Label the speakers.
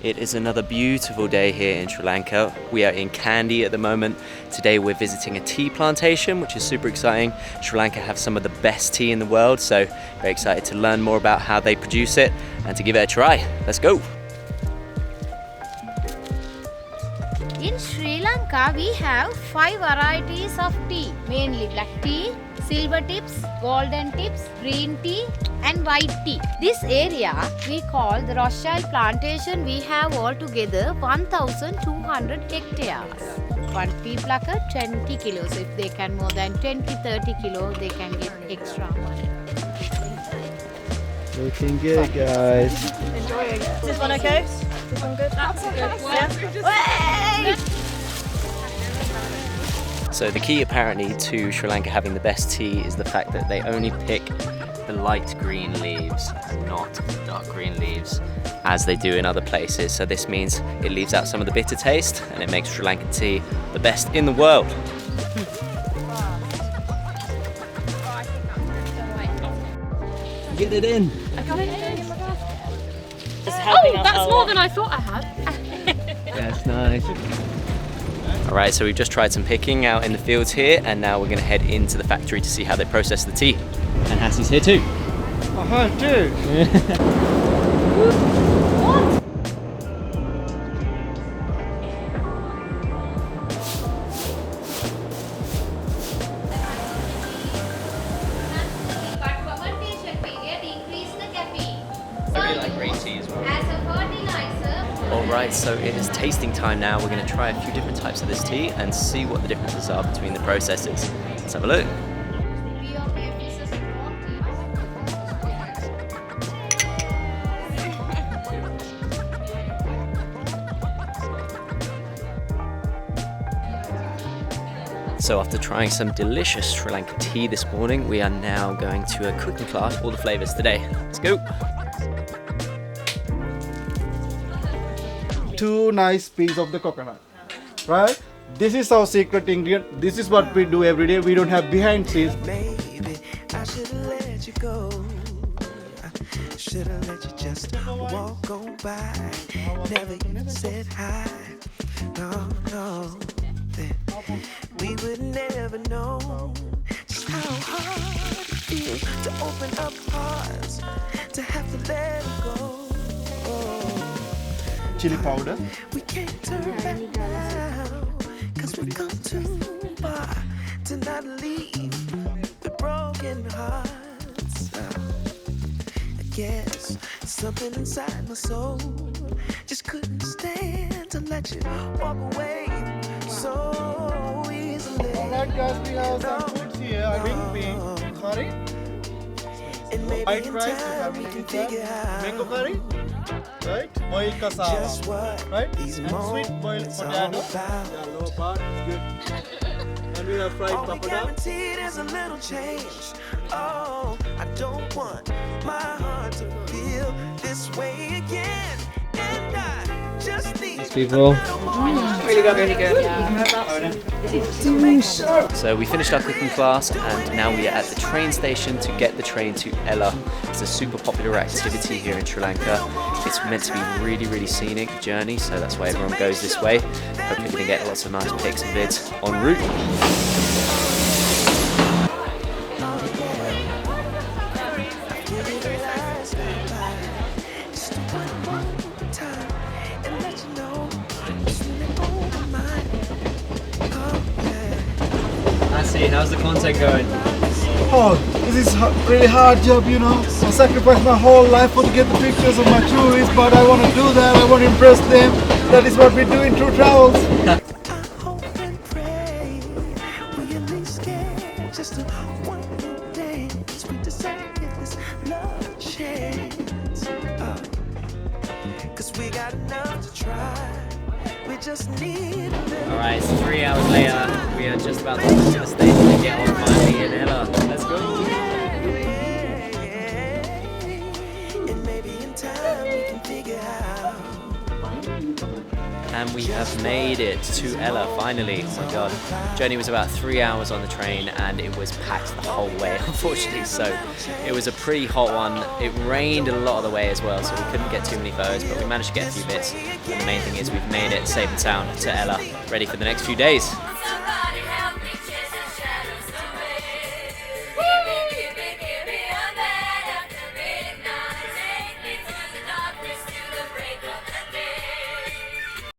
Speaker 1: It is another beautiful day here in Sri Lanka. We are in Kandy at the moment. Today we're visiting a tea plantation, which is super exciting. Sri Lanka have some of the best tea in the world, so very excited to learn more about how they produce it and to give it a try. Let's go!
Speaker 2: In Sri Lanka, we have 5 varieties of tea, mainly black tea, silver tips, golden tips, green tea and white tea. This area we call the Rothschild Plantation. We have altogether 1,200 hectares. One tea plucker 20 kilos. If they can more than 20-30 kilos, they can get extra money.
Speaker 3: Looking good, guys.
Speaker 4: Enjoying. Is this one okay? This one good? That's a good one.
Speaker 2: Hey!
Speaker 1: So the key apparently to Sri Lanka having the best tea is the fact that they only pick the light green leaves and not the dark green leaves as they do in other places. So this means it leaves out some of the bitter taste and it makes Sri Lankan tea the best in the world.
Speaker 3: Get it in.
Speaker 4: Oh, that's more than I thought I had.
Speaker 3: That's nice.
Speaker 1: Alright, so we've just tried some picking out in the fields here and now we're going to head into the factory to see how they process the tea. And Hassie's here too.
Speaker 3: Too.
Speaker 2: Fermentation period increase the caffeine.
Speaker 1: I really like green tea as well.
Speaker 2: As a fertilizer.
Speaker 1: Alright, so it is tasting time now. We're going to try a few different types of this tea and see what the differences are between the processes. Let's have a look. So after trying some delicious Sri Lankan tea this morning, we are now going to a cooking class, all the flavours today. Let's go!
Speaker 3: 2 nice pieces of the coconut, right? This is our secret ingredient. This is what we do every day. We don't have behind scenes.
Speaker 5: Maybe I should have let you go. I should have let you just walk on by. Never even said hi. No. Then we would never know just how hard it feels to open up hearts, to have to let it go.
Speaker 3: Chili powder.
Speaker 5: We can't turn back now, 'cause we've come too far to not leave the broken hearts. I guess something inside my soul just couldn't stand to let you walk away so easily.
Speaker 3: Alright guys, we have some foods here. Green bean curry, white rice, we can figure out mango curry, right? Boiled cassava, right? And sweet boiled potato. Yeah, lower part, good. And we have fried papada.
Speaker 5: Guaranteed there's a little change. Oh, I don't want my heart to feel this way again. And I just need
Speaker 3: People.
Speaker 4: Really good.
Speaker 1: So we finished our cooking class and now we are at the train station to get the train to Ella. It's a super popular activity here in Sri Lanka. It's meant to be really, really scenic journey, so that's why everyone goes this way. Hopefully we're going to get lots of nice pics and vids en route. How's the content going?
Speaker 3: Oh, this is really hard job, you know. I sacrificed my whole life to get the pictures of my tourists, but I want to do that. I want to impress them. That is what we do in TruTravels.
Speaker 5: I hope and pray we at least get just a one more dance. We decide if this love chance. 'Cause we got enough to try. We just need a little.
Speaker 1: Alright, so 3 hours later, we are just about to get to the station to get on finally in Ella. Let's go!
Speaker 5: And maybe in time we can figure out.
Speaker 1: and we have made it to Ella finally. Oh my god. Journey was about 3 hours on the train and it was packed the whole way, unfortunately. So it was a pretty hot one. It rained a lot of the way as well, so we couldn't get too many photos, but we managed to get a few bits. And the main thing is we've made it safe and sound to Ella, ready for the next few days.